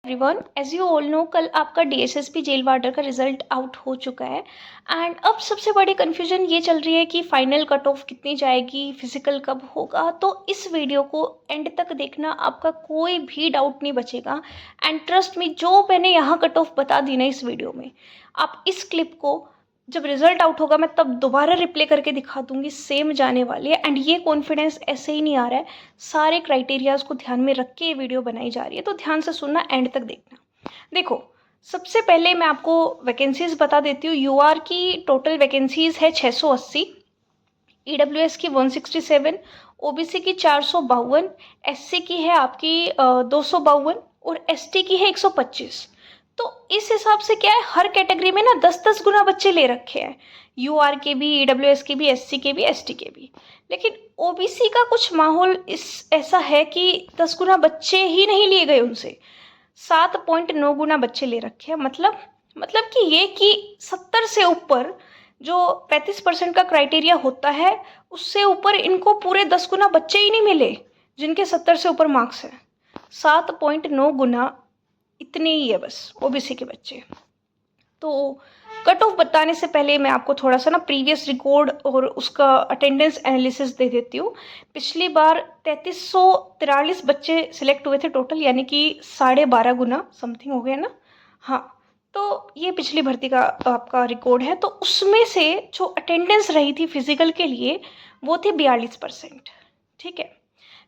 Everyone, as you all know, कल आपका DSSP jail वार्डर का रिजल्ट आउट हो चुका है। एंड अब सबसे बड़ी कन्फ्यूजन ये चल रही है कि फाइनल कट ऑफ कितनी जाएगी, फिजिकल कब होगा। तो इस वीडियो को एंड तक देखना, आपका कोई भी डाउट नहीं बचेगा। एंड ट्रस्ट मी, जो मैंने यहाँ कट ऑफ बता दी ना इस वीडियो में, आप इस क्लिप को जब रिजल्ट आउट होगा मैं तब दोबारा रिप्ले करके दिखा दूंगी, सेम जाने वाली है। एंड ये कॉन्फिडेंस ऐसे ही नहीं आ रहा है, सारे क्राइटेरियाज को ध्यान में रख के ये वीडियो बनाई जा रही है। तो ध्यान से सुनना, एंड तक देखना। देखो, सबसे पहले मैं आपको वैकेंसीज बता देती हूँ। यूआर की टोटल वैकेंसीज है 680, ईडब्ल्यूएस की 167, ओबीसी की 452, एससी की है आपकी 252 और एसटी की है 125। तो इस हिसाब से क्या है, हर कैटेगरी में ना 10-10 गुना बच्चे ले रखे हैं, यूआर के भी, ईडब्ल्यूएस के भी, एससी के भी, एसटी के भी। लेकिन ओबीसी का कुछ माहौल इस ऐसा है कि 10 गुना बच्चे ही नहीं लिए गए उनसे, 7.9 गुना बच्चे ले रखे हैं। मतलब कि ये कि 70 से ऊपर जो 35% का क्राइटेरिया होता है, उससे ऊपर इनको पूरे 10 गुना बच्चे ही नहीं मिले जिनके 70 से ऊपर मार्क्स हैं। 7.9 गुना इतने ही है बस ओबीसी के बच्चे। तो कट ऑफ बताने से पहले मैं आपको थोड़ा सा ना प्रीवियस रिकॉर्ड और उसका अटेंडेंस एनालिसिस दे देती हूँ। पिछली बार 3343 बच्चे सिलेक्ट हुए थे टोटल, यानी कि 12.5 गुना समथिंग हो गया ना। हाँ, तो ये पिछली भर्ती का आपका रिकॉर्ड है। तो उसमें से जो अटेंडेंस रही थी फिजिकल के लिए वो थी 42%। ठीक है,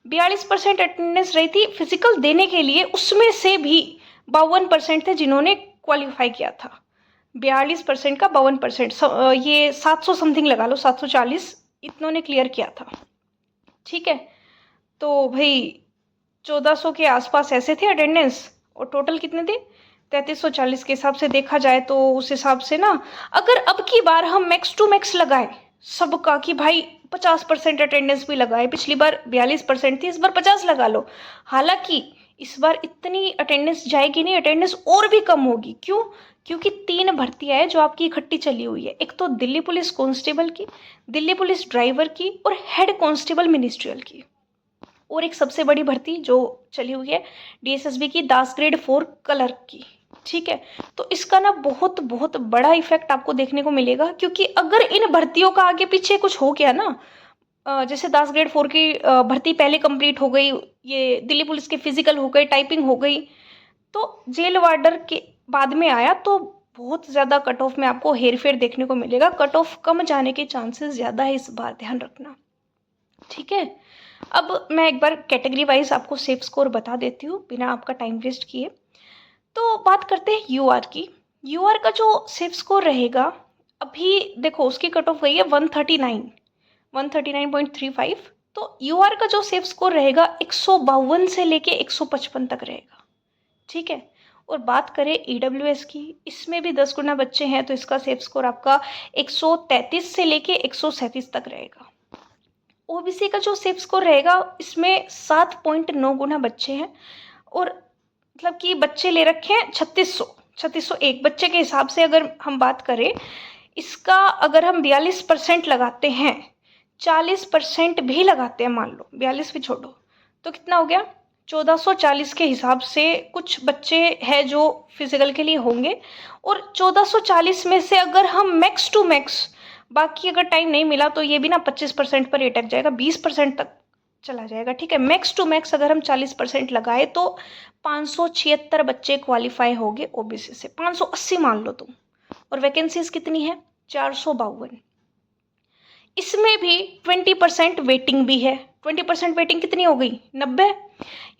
42% अटेंडेंस रही थी फिजिकल देने के लिए। उसमें से भी 52% थे जिन्होंने क्वालिफाई किया था। 42% का 52%, ये 700 समथिंग लगा लो, 740 इतनों ने क्लियर किया था। ठीक है, तो भाई 1400 के आसपास ऐसे थे अटेंडेंस, और टोटल कितने थे 3340 के हिसाब से देखा जाए तो उस हिसाब से ना, अगर अब की बार हम मैक्स टू मैक्स लगाए सबका कि भाई 50% अटेंडेंस भी लगाए, पिछली बार 42% थी, इस बार 50 लगा लो। हालांकि इस बार इतनी अटेंडेंस जाएगी नहीं, अटेंडेंस और भी कम होगी। क्यों? क्योंकि 3 भर्तियां हैं जो आपकी इकट्ठी चली हुई है। एक तो दिल्ली पुलिस कांस्टेबल की, दिल्ली पुलिस ड्राइवर की, और हेड कांस्टेबल मिनिस्ट्रियल की। और एक सबसे बड़ी भर्ती जो चली हुई है डीएसएसबी की, दास ग्रेड 4 क्लर्क की। ठीक है, तो इसका ना बहुत बहुत बड़ा इफेक्ट आपको देखने को मिलेगा। क्योंकि अगर इन भर्तियों का आगे पीछे कुछ हो गया ना, जैसे दास ग्रेड 4 की भर्ती पहले कंप्लीट हो गई, ये दिल्ली पुलिस के फिजिकल हो गए, टाइपिंग हो गई, तो जेल वार्डर के बाद में आया तो बहुत ज़्यादा कट ऑफ में आपको हेरफेर देखने को मिलेगा। कट ऑफ कम जाने के चांसेस ज़्यादा है, इस बार ध्यान रखना। ठीक है, अब मैं एक बार कैटेगरी वाइज आपको सेफ स्कोर बता देती हूँ बिना आपका टाइम वेस्ट किए। तो बात करते हैं यूआर की। यूआर का जो सेफ स्कोर रहेगा, अभी देखो उसकी कट ऑफ गई है 139.35। तो यूआर का जो सेफ स्कोर रहेगा 152 से लेके 155 तक रहेगा। ठीक है, और बात करें ईडब्ल्यूएस की, इसमें भी 10 गुना बच्चे हैं, तो इसका सेफ स्कोर आपका 133 से लेके 137 तक रहेगा। ओबीसी का जो सेफ स्कोर रहेगा, इसमें 7.9 गुना बच्चे हैं, और मतलब कि बच्चे ले रखे हैं 3601 बच्चे के हिसाब से। अगर हम बात करें इसका, अगर हम 42% लगाते हैं, 40% भी लगाते हैं, मान लो 42 भी छोड़ो, तो कितना हो गया 1440 के हिसाब से कुछ बच्चे हैं जो फिजिकल के लिए होंगे। और 1440 में से अगर हम मैक्स टू मैक्स, बाकी अगर टाइम नहीं मिला तो ये भी ना 25% पर अटक जाएगा, 20% तक चला जाएगा। ठीक है, मैक्स टू मैक्स अगर हम 40% लगाए तो 576 बच्चे क्वालिफाई होंगे ओबीसी से, 580 मान लो तुम। और वैकेंसीज कितनी है 452। इसमें भी 20% वेटिंग भी है। 20% वेटिंग कितनी हो गई 90,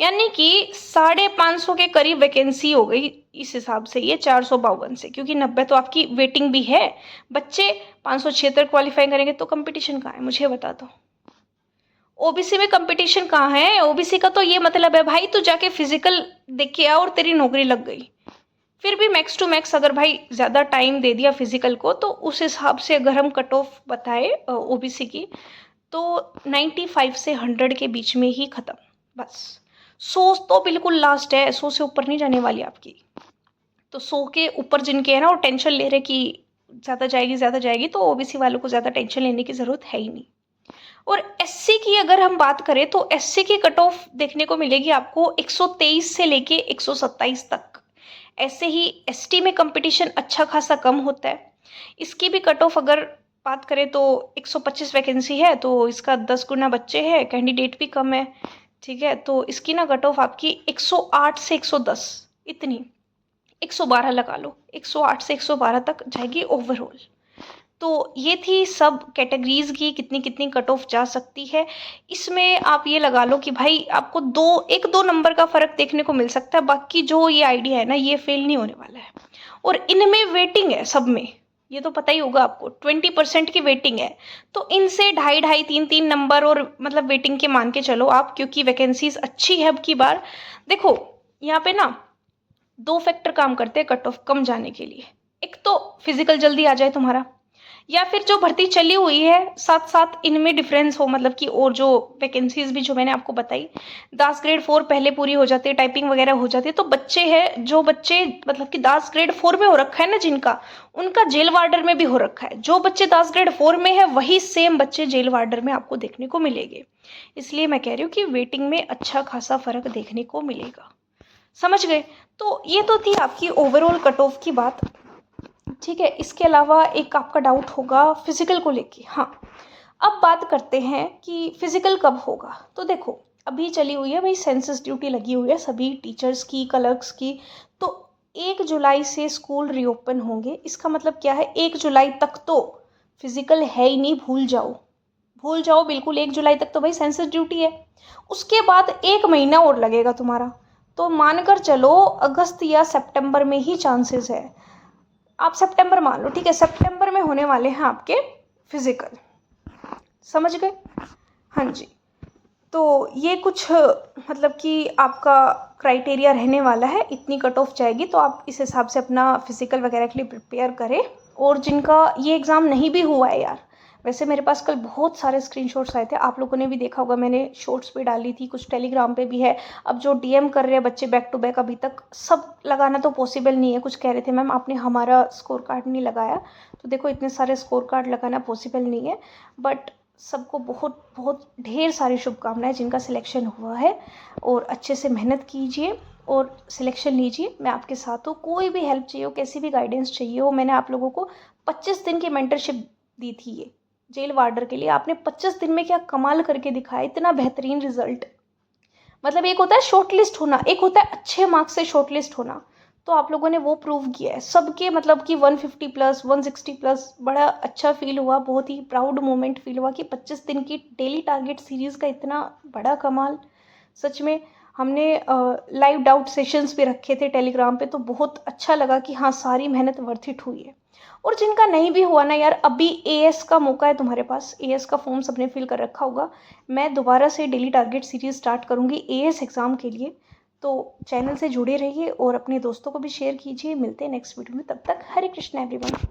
यानी कि 550 के करीब वैकेंसी हो गई इस हिसाब से, ये 452 से, क्योंकि 90 तो आपकी वेटिंग भी है। बच्चे 576 क्वालिफाई करेंगे, तो कंपटीशन कहाँ है मुझे बता दो। ओबीसी में कंपटीशन कहाँ है? ओबीसी का तो ये मतलब है भाई तू जाके फिजिकल देख के आ और तेरी नौकरी लग गई। फिर भी मैक्स टू मैक्स अगर भाई ज़्यादा टाइम दे दिया फिजिकल को, तो उस हिसाब से अगर हम कट ऑफ बताए ओबीसी की, तो 95 से 100 के बीच में ही ख़त्म बस। 100 तो बिल्कुल लास्ट है, 100 से ऊपर नहीं जाने वाली आपकी। तो 100 के ऊपर जिनके है ना, वो टेंशन ले रहे कि ज़्यादा जाएगी ज़्यादा जाएगी, तो ओबीसी वालों को ज़्यादा टेंशन लेने की ज़रूरत है ही नहीं। और एससी की अगर हम बात करें तो एससी की कट ऑफ देखने को मिलेगी आपको 123 से लेके 127 तक। ऐसे ही एसटी में कंपटीशन अच्छा खासा कम होता है। इसकी भी कट ऑफ अगर बात करें तो 125 वैकेंसी है, तो इसका 10 गुना बच्चे हैं, कैंडिडेट भी कम है। ठीक है, तो इसकी ना कट ऑफ आपकी 108 से 110 इतनी, 112 लगा लो, 108 से 112 तक जाएगी ओवरऑल। तो ये थी सब कैटेगरीज की कितनी कितनी कट ऑफ जा सकती है। इसमें आप ये लगा लो कि भाई आपको एक दो नंबर का फ़र्क देखने को मिल सकता है, बाकी जो ये आइडिया है ना ये फेल नहीं होने वाला है। और इनमें वेटिंग है सब में, ये तो पता ही होगा आपको, 20% की वेटिंग है। तो इनसे ढाई ढाई तीन तीन नंबर और मतलब वेटिंग के मान के चलो आप, क्योंकि वैकेंसीज अच्छी है अब की बार। देखो यहाँ पे ना दो फैक्टर काम करते हैं कट ऑफ कम जाने के लिए। एक तो फिजिकल जल्दी आ जाए तुम्हारा, या फिर जो भर्ती चली हुई है साथ साथ इनमें डिफरेंस हो, मतलब कि और जो वैकेंसीज भी जो मैंने आपको बताई 10 ग्रेड 4 पहले पूरी हो जाती है, टाइपिंग वगैरह हो जाती है, तो बच्चे हैं जो बच्चे मतलब कि 10 ग्रेड 4 में हो रखा है ना जिनका, उनका जेल वार्डर में भी हो रखा है। जो बच्चे 10 ग्रेड 4 में है वही सेम बच्चे जेल वार्डर में आपको देखने को मिलेंगे। इसलिए मैं कह रही हूँ कि वेटिंग में अच्छा खासा फर्क देखने को मिलेगा। समझ गए? तो ये तो थी आपकी ओवरऑल कट ऑफ की बात। ठीक है, इसके अलावा एक आपका डाउट होगा फिजिकल को लेके। हाँ, अब बात करते हैं कि फिजिकल कब होगा। तो देखो अभी चली हुई है भाई सेंसस ड्यूटी लगी हुई है सभी टीचर्स की, क्लर्क्स की। तो 1 जुलाई से स्कूल रीओपन होंगे। इसका मतलब क्या है, 1 जुलाई तक तो फिजिकल है ही नहीं, भूल जाओ, भूल जाओ बिल्कुल। 1 जुलाई तक तो भाई सेंसस ड्यूटी है। उसके बाद 1 महीना और लगेगा तुम्हारा, तो मानकर चलो अगस्त या सितंबर में ही चांसेस है। आप सितंबर मान लो, ठीक है, सितंबर में होने वाले हैं आपके फिजिकल। समझ गए? हाँ जी। तो ये कुछ मतलब कि आपका क्राइटेरिया रहने वाला है, इतनी कट ऑफ जाएगी, तो आप इस हिसाब से अपना फिजिकल वगैरह के लिए प्रिपेयर करें। और जिनका ये एग्ज़ाम नहीं भी हुआ है यार, वैसे मेरे पास कल बहुत सारे स्क्रीनशॉट्स आए थे, आप लोगों ने भी देखा होगा, मैंने शॉर्ट्स पे डाली थी, कुछ टेलीग्राम पे भी है। अब जो डीएम कर रहे हैं बच्चे बैक टू बैक, अभी तक सब लगाना तो पॉसिबल नहीं है। कुछ कह रहे थे मैम आपने हमारा स्कोर कार्ड नहीं लगाया, तो देखो इतने सारे स्कोर कार्ड लगाना पॉसिबल नहीं है। बट सबको बहुत बहुत ढेर सारी शुभकामनाएं जिनका सिलेक्शन हुआ है, और अच्छे से मेहनत कीजिए और सिलेक्शन लीजिए। मैं आपके साथ हूँ, कोई भी हेल्प चाहिए हो, कैसी भी गाइडेंस चाहिए हो। मैंने आप लोगों को 25 दिन की मेंटरशिप दी थी ये जेल वार्डर के लिए। आपने 25 दिन में क्या कमाल करके दिखाया, इतना बेहतरीन रिजल्ट। मतलब एक होता है शॉर्ट लिस्ट होना, एक होता है अच्छे मार्क्स से शॉर्ट लिस्ट होना, तो आप लोगों ने वो प्रूव किया है सबके, मतलब कि 150 प्लस 160 प्लस। बड़ा अच्छा फील हुआ, बहुत ही प्राउड मोमेंट फील हुआ कि 25 दिन की डेली टारगेट सीरीज़ का इतना बड़ा कमाल। सच में हमने लाइव डाउट सेशंस भी रखे थे टेलीग्राम पे, तो बहुत अच्छा लगा कि हाँ सारी मेहनत वर्थ इट हुई है। और जिनका नहीं भी हुआ ना यार, अभी एएस का मौका है तुम्हारे पास, एएस का फॉर्म सबने फिल कर रखा होगा। मैं दोबारा से डेली टारगेट सीरीज स्टार्ट करूँगी एएस एग्ज़ाम के लिए, तो चैनल से जुड़े रहिए और अपने दोस्तों को भी शेयर कीजिए। मिलते हैं नेक्स्ट वीडियो में, तब तक हरे कृष्ण एवरीवन।